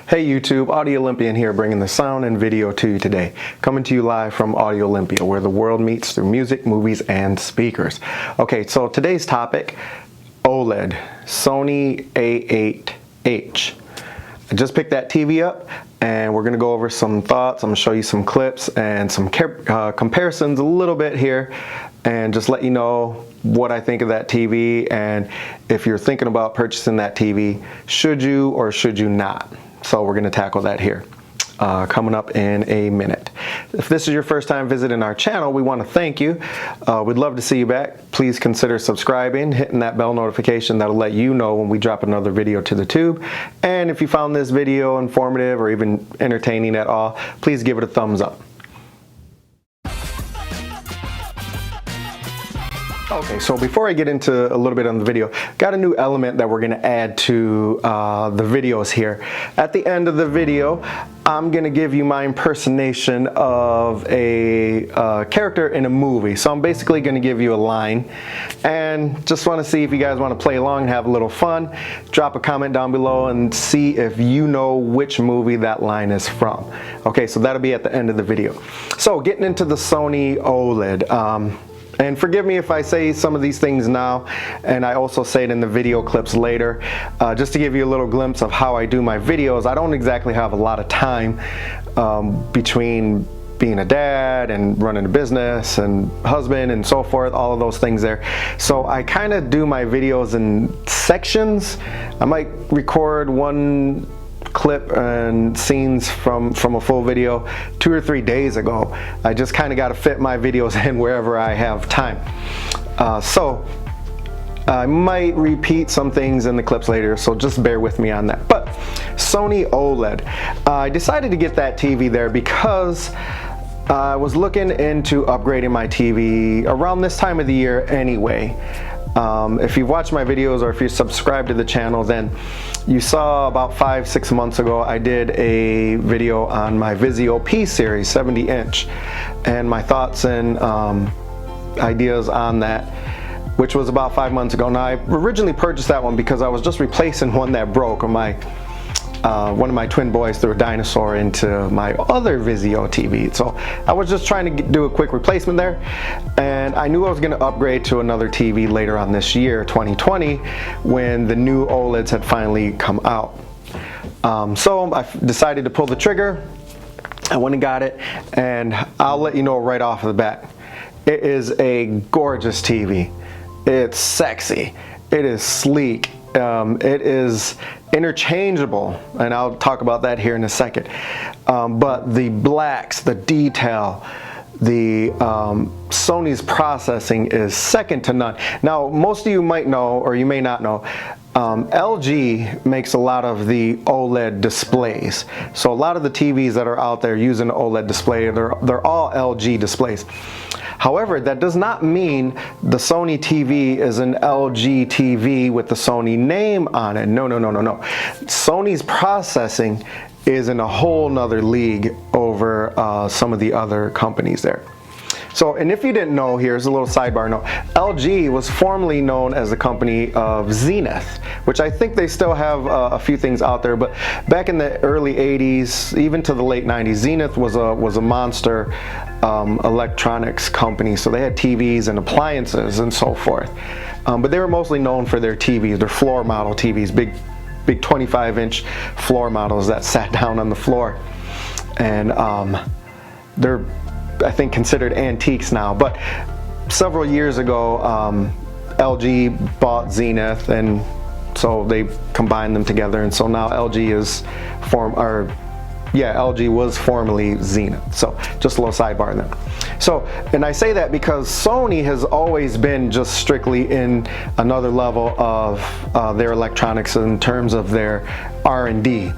Hey YouTube, Audio Olympian here, bringing the sound and video to you today. Coming to you live from Audio Olympia, where the world meets through music, movies, and speakers. Okay, so today's topic, OLED, Sony A8H. I just picked that TV up and we're going to go over some thoughts. I'm going to show you some clips and some comparisons a little bit here and just let you know what I think of that TV, and if you're thinking about purchasing that TV, should you or should you not? So we're going to tackle that here coming up in a minute. If this is your first time visiting our channel, we want to thank you. We'd love to see you back. Please consider subscribing, hitting that bell notification. That'll let you know when we drop another video to the tube. And if you found this video informative or even entertaining at all, please give it a thumbs up. Okay, so before I get into a little bit on the video, got a new element that we're going to add to the videos here. At the end of the video, I'm going to give you my impersonation of a character in a movie. So I'm basically going to give you a line, and just want to see if you guys want to play along and have a little fun. Drop a comment down below and see if you know which movie that line is from. Okay, so that'll be at the end of the video. So getting into the Sony OLED. And forgive me if I say some of these things now, and I also say it in the video clips later, just to give you a little glimpse of how I do my videos. I don't exactly have a lot of time between being a dad and running a business and husband and so forth, all of those things there. So I kind of do my videos in sections. I might record one clip and scenes from a full video 2 or 3 days ago. I just kind of got to fit my videos in wherever I have time. So I might repeat some things in the clips later, so just bear with me on that. But Sony OLED, I decided to get that TV there because I was looking into upgrading my TV around this time of the year anyway. If you've watched my videos or if you subscribe to the channel, then you saw about 5-6 months ago I did a video on my Vizio P series 70-inch and my thoughts and ideas on that, which was about 5 months ago. Now, I originally purchased that one because I was just replacing one that broke. One of my twin boys threw a dinosaur into my other Vizio TV. So I was just trying to do a quick replacement there, and I knew I was going to upgrade to another TV later on this year, 2020, when the new OLEDs had finally come out. So I decided to pull the trigger. I went and got it, and I'll let you know right off the bat, it is a gorgeous TV. It's sexy. It is sleek. It is interchangeable, and I'll talk about that here in a second. But the blacks, the detail, the Sony's processing is second to none. Now, most of you might know, or you may not know, LG makes a lot of the OLED displays. So a lot of the TVs that are out there using an OLED display, they're all LG displays. However, that does not mean the Sony TV is an LG TV with the Sony name on it. No, no, no, no, no. Sony's processing is in a whole nother league over some of the other companies there. So, and if you didn't know, here's a little sidebar note. LG was formerly known as the company of Zenith, which I think they still have a few things out there, but back in the early 80s, even to the late 90s, Zenith was a monster electronics company. So they had TVs and appliances and so forth. But they were mostly known for their TVs, their floor model TVs, big 25-inch floor models that sat down on the floor. And they're, I think, considered antiques now, but several years ago LG bought Zenith, and so they combined them together, and so now LG is LG was formerly Zenith. So just a little sidebar there. So, and I say that because Sony has always been just strictly in another level of their electronics in terms of their R&D.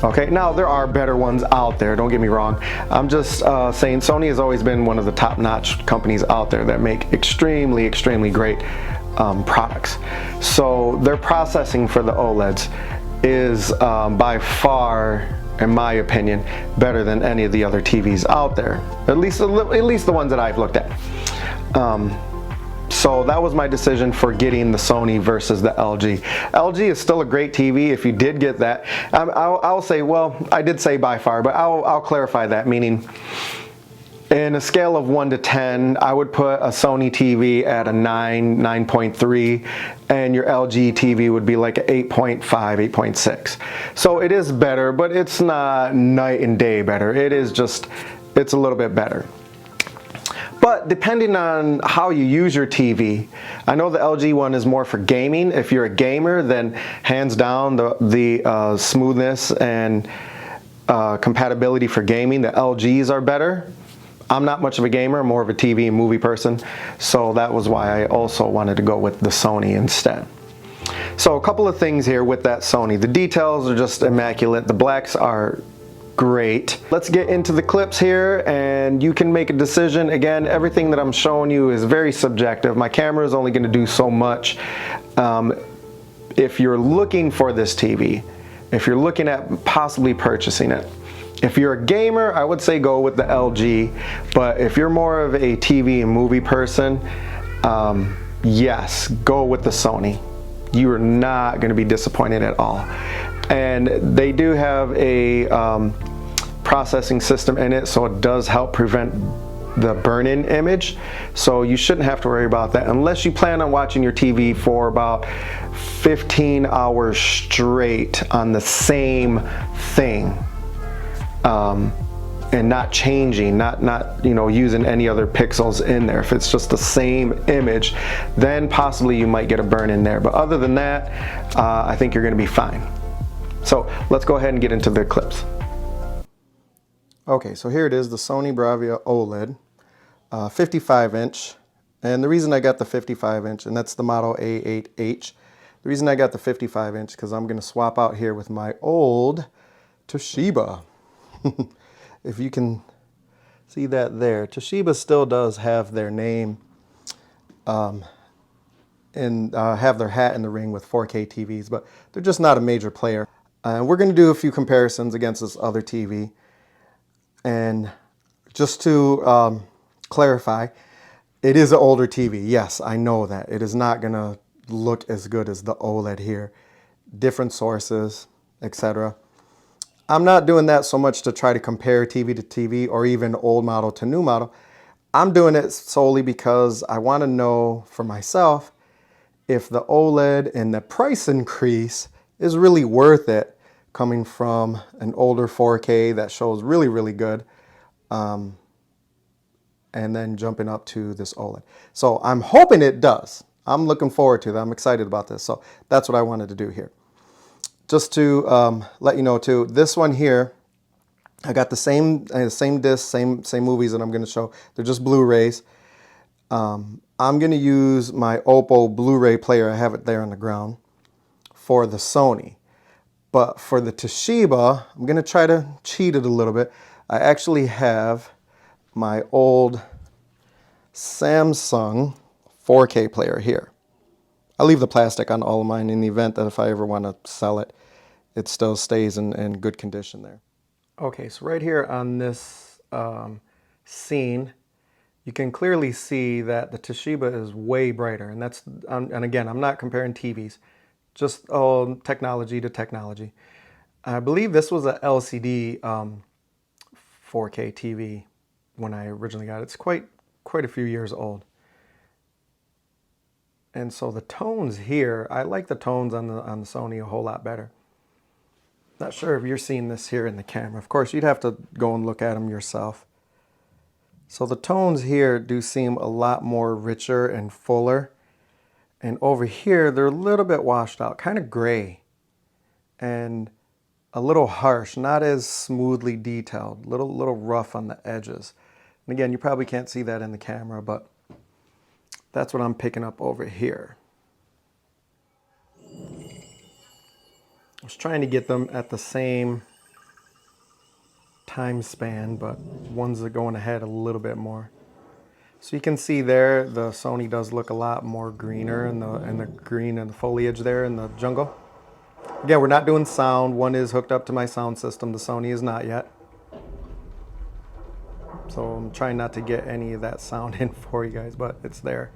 Okay, now there are better ones out there, don't get me wrong. I'm just saying Sony has always been one of the top-notch companies out there that make extremely, extremely great products. So their processing for the OLEDs is by far, in my opinion, better than any of the other TVs out there. At least the ones that I've looked at. So that was my decision for getting the Sony versus the LG. LG is still a great TV if you did get that. I'll say, well, I did say by far, but I'll clarify that, meaning in a scale of 1 to 10, I would put a Sony TV at a 9, 9.3, and your LG TV would be like an 8.5, 8.6. So it is better, but it's not night and day better. It is just, it's a little bit better. But depending on how you use your TV, I know the LG one is more for gaming. If you're a gamer, then hands down the smoothness and compatibility for gaming, the LGs are better. I'm not much of a gamer, I'm more of a TV and movie person, so that was why I also wanted to go with the Sony instead. So a couple of things here with that Sony. The details are just immaculate. The blacks are great. Let's get into the clips here and you can make a decision. Again, everything that I'm showing you is very subjective. My camera is only going to do so much. If you're looking for this TV, if you're looking at possibly purchasing it, if you're a gamer, I would say go with the LG, but if you're more of a TV and movie person, yes, go with the Sony. You are not going to be disappointed at all. And they do have a processing system in it, so it does help prevent the burn-in image. So you shouldn't have to worry about that unless you plan on watching your TV for about 15 hours straight on the same thing. And not changing, not you know, using any other pixels in there. If it's just the same image, then possibly you might get a burn in there. But other than that, I think you're going to be fine. So let's go ahead and get into the clips. Okay, so here it is, the Sony Bravia OLED, 55-inch. And the reason I got the 55-inch, and that's the model A8H, the reason I got the 55-inch because I'm going to swap out here with my old Toshiba. If you can see that there, Toshiba still does have their name and have their hat in the ring with 4K TVs, but they're just not a major player. We're going to do a few comparisons against this other TV. And just to clarify, it is an older TV. Yes, I know that. It is not going to look as good as the OLED here. Different sources, etc. I'm not doing that so much to try to compare TV to TV or even old model to new model. I'm doing it solely because I want to know for myself if the OLED and the price increase is really worth it coming from an older 4K that shows really, really good and then jumping up to this OLED. So I'm hoping it does. I'm looking forward to that. I'm excited about this. So that's what I wanted to do here. Just to let you know too, this one here, I got the same disc, same movies that I'm going to show. They're just Blu-rays. I'm going to use my Oppo Blu-ray player. I have it there on the ground for the Sony. But for the Toshiba, I'm going to try to cheat it a little bit. I actually have my old Samsung 4K player here. I'll leave the plastic on all of mine in the event that if I ever want to sell it, it still stays in good condition there. Okay, so right here on this scene, you can clearly see that the Toshiba is way brighter. And that's, and again, I'm not comparing TVs, just technology to technology. I believe this was a LCD 4K TV when I originally got it. It's quite a few years old. And so the tones here, I like the tones on the Sony a whole lot better. Not sure if you're seeing this here in the camera. Of course, you'd have to go and look at them yourself. So the tones here do seem a lot more richer and fuller. And over here, they're a little bit washed out, kind of gray. And a little harsh, not as smoothly detailed, little rough on the edges. And again, you probably can't see that in the camera, but that's what I'm picking up over here. I was trying to get them at the same time span, but ones are going ahead a little bit more. So you can see there, the Sony does look a lot more greener in the green and the foliage there in the jungle. Again, we're not doing sound. One is hooked up to my sound system. The Sony is not yet. So I'm trying not to get any of that sound in for you guys, but it's there.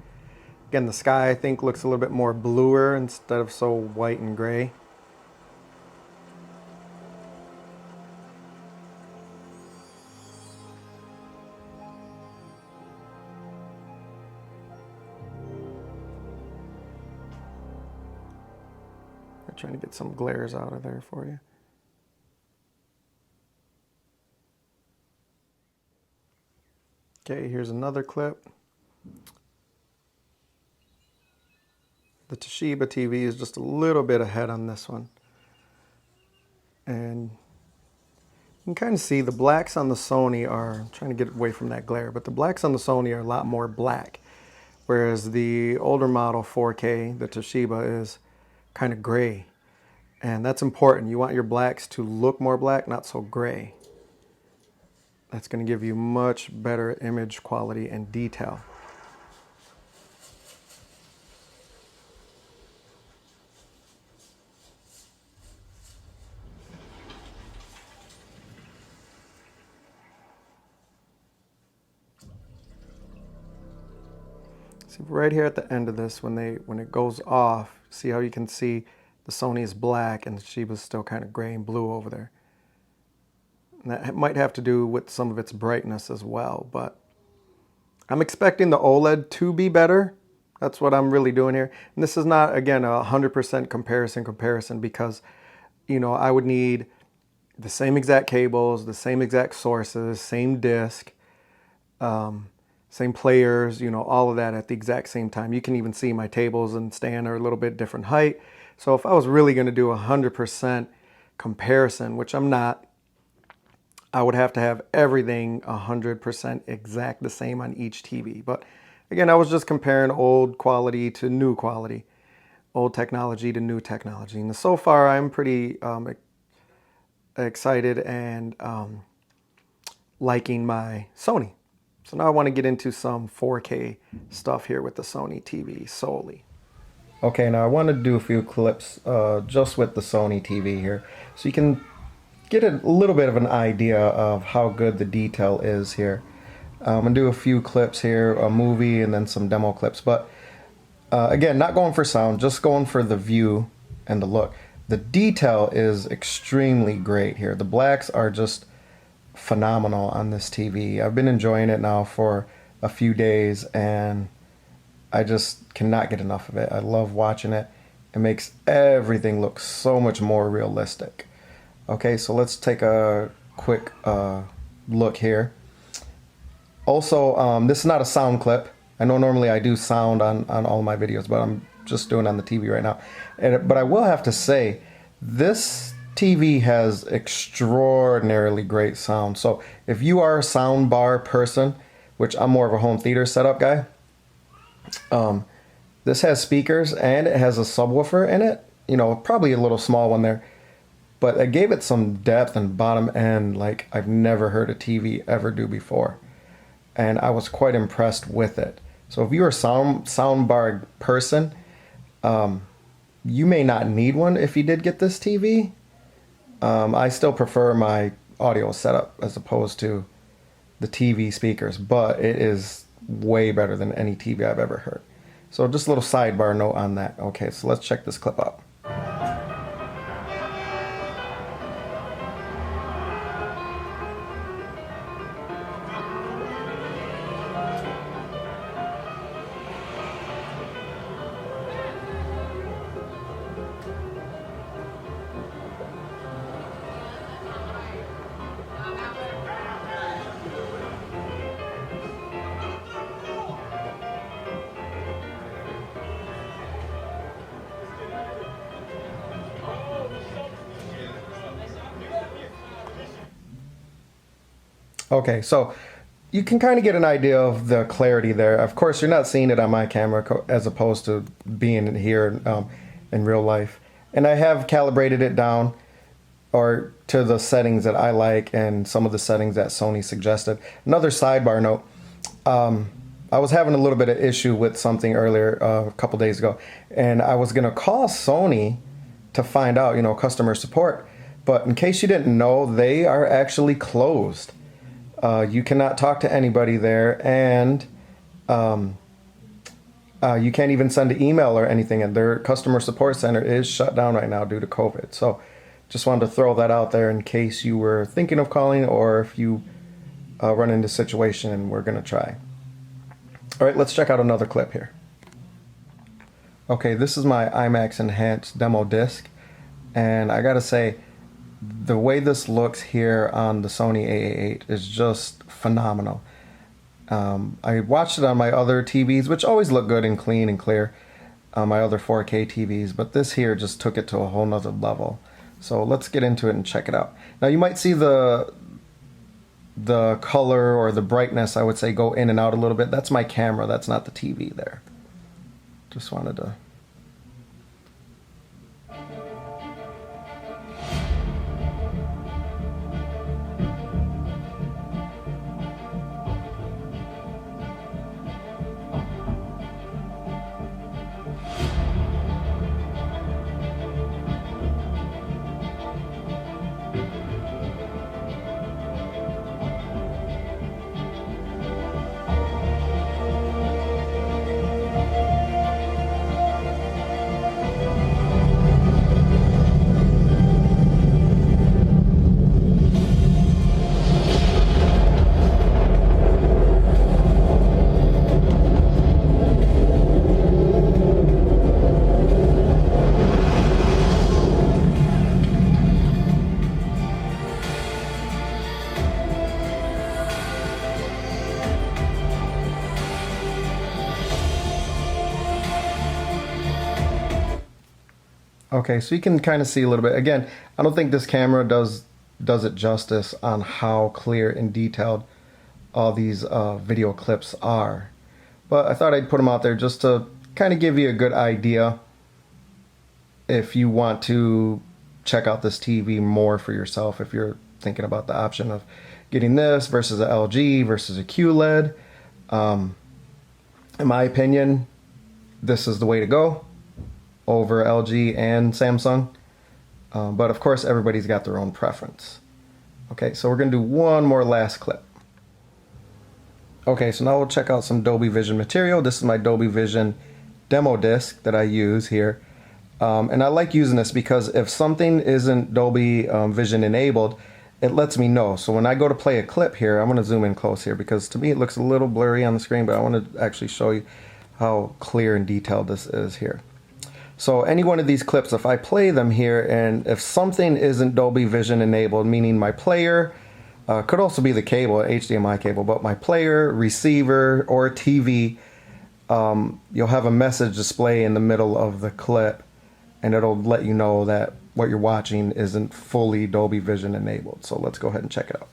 Again, the sky I think looks a little bit more bluer instead of so white and gray. I'm trying to get some glares out of there for you. Okay, here's another clip. The Toshiba TV is just a little bit ahead on this one. And you can kind of see the blacks on the Sony are, I'm trying to get away from that glare, but the blacks on the Sony are a lot more black. Whereas the older model 4K, the Toshiba, is kind of gray. And that's important. You want your blacks to look more black, not so gray. That's going to give you much better image quality and detail. See right here at the end of this, when it goes off, see how you can see the Sony is black and the Toshiba is still kind of gray and blue over there. And that might have to do with some of its brightness as well, but I'm expecting the OLED to be better. That's what I'm really doing here. And this is not, again, a 100% comparison because, you know, I would need the same exact cables, the same exact sources, same disc, same players, you know, all of that at the exact same time. You can even see my tables and stand are a little bit different height. So if I was really going to do a 100% comparison, which I'm not, I would have to have everything 100% exact the same on each TV. But again, I was just comparing old quality to new quality, old technology to new technology. And so far, I'm pretty excited and liking my Sony. So now I want to get into some 4K stuff here with the Sony TV solely. Okay, now I want to do a few clips just with the Sony TV here, so you can get a little bit of an idea of how good the detail is here. I'm going to do a few clips here, a movie, and then some demo clips. But again, not going for sound, just going for the view and the look. The detail is extremely great here. The blacks are just phenomenal on this TV. I've been enjoying it now for a few days, and I just cannot get enough of it. I love watching it. It makes everything look so much more realistic. Okay, so let's take a quick look here. Also, this is not a sound clip. I know normally I do sound on all my videos, but I'm just doing it on the TV right now. But I will have to say, this TV has extraordinarily great sound. So if you are a sound bar person, which I'm more of a home theater setup guy, this has speakers and it has a subwoofer in it. You know, probably a little small one there. But it gave it some depth and bottom end like I've never heard a TV ever do before. And I was quite impressed with it. So if you're a soundbar person, you may not need one if you did get this TV. I still prefer my audio setup as opposed to the TV speakers, but it is way better than any TV I've ever heard. So just a little sidebar note on that. Okay, so let's check this clip out. Okay, so you can kind of get an idea of the clarity there. Of course, you're not seeing it on my camera as opposed to being here in real life. And I have calibrated it down or to the settings that I like and some of the settings that Sony suggested. Another sidebar note, I was having a little bit of issue with something earlier a couple days ago, and I was going to call Sony to find out, you know, customer support. But in case you didn't know, they are actually closed. You cannot talk to anybody there, and You can't even send an email or anything, and their customer support center is shut down right now due to COVID. So just wanted to throw that out there in case you were thinking of calling, or if you run into a situation and we're going to try. All right, let's check out another clip here. Okay, this is my IMAX Enhanced Demo disc, and I gotta say, the way this looks here on the Sony A8H is just phenomenal. I watched it on my other TVs, which always look good and clean and clear, my other 4K TVs, but this here just took it to a whole nother level. So let's get into it and check it out. Now you might see the color or the brightness, I would say, go in and out a little bit. That's my camera, that's not the TV there. Just wanted to... Okay, so you can kind of see a little bit. Again, I don't think this camera does it justice on how clear and detailed all these video clips are. But I thought I'd put them out there just to kind of give you a good idea if you want to check out this TV more for yourself, if you're thinking about the option of getting this versus a LG versus a QLED. In my opinion, this is the way to go over LG and Samsung, but of course everybody's got their own preference. Okay, so we're gonna do one more last clip. Okay, so now we'll check out some Dolby Vision material. This is my Dolby Vision demo disc that I use here, and I like using this because if something isn't Dolby Vision enabled, it lets me know. So when I go to play a clip here, I'm gonna zoom in close here because to me it looks a little blurry on the screen, but I want to actually show you how clear and detailed this is here. So any one of these clips, if I play them here, and if something isn't Dolby Vision enabled, meaning my player, could also be the cable, HDMI cable, but my player, receiver, or TV, you'll have a message display in the middle of the clip, and it'll let you know that what you're watching isn't fully Dolby Vision enabled. So let's go ahead and check it out.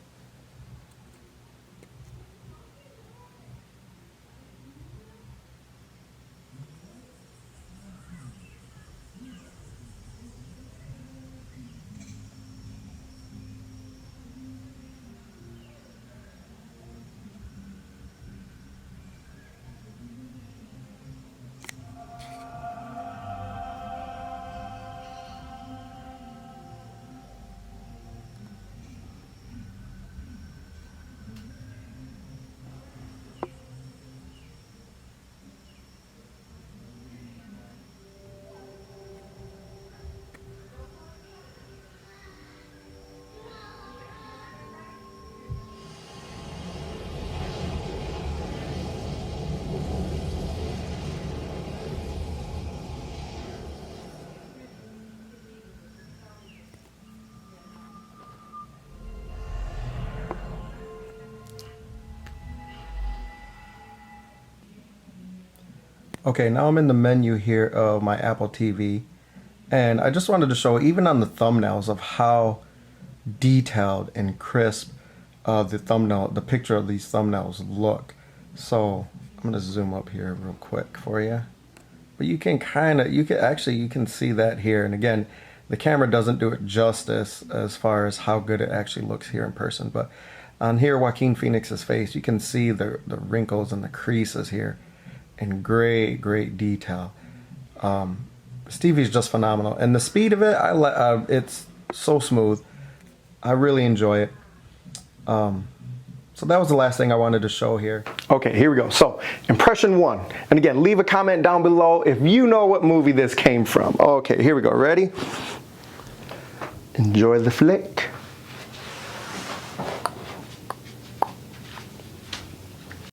Okay, now I'm in the menu here of my Apple TV, and I just wanted to show, even on the thumbnails, of how detailed and crisp the picture of these thumbnails look. So I'm gonna zoom up here real quick for you, but you can you can see that here. And again, the camera doesn't do it justice as far as how good it actually looks here in person. But on here, Joaquin Phoenix's face, you can see the wrinkles and the creases here in great detail. Stevie's just phenomenal, and the speed of it, it's so smooth. I really enjoy it. So that was the last thing I wanted to show here. Okay, here we go. So, impression one. And again, leave a comment down below if you know what movie this came from. Okay, here we go. Ready? Enjoy the flick.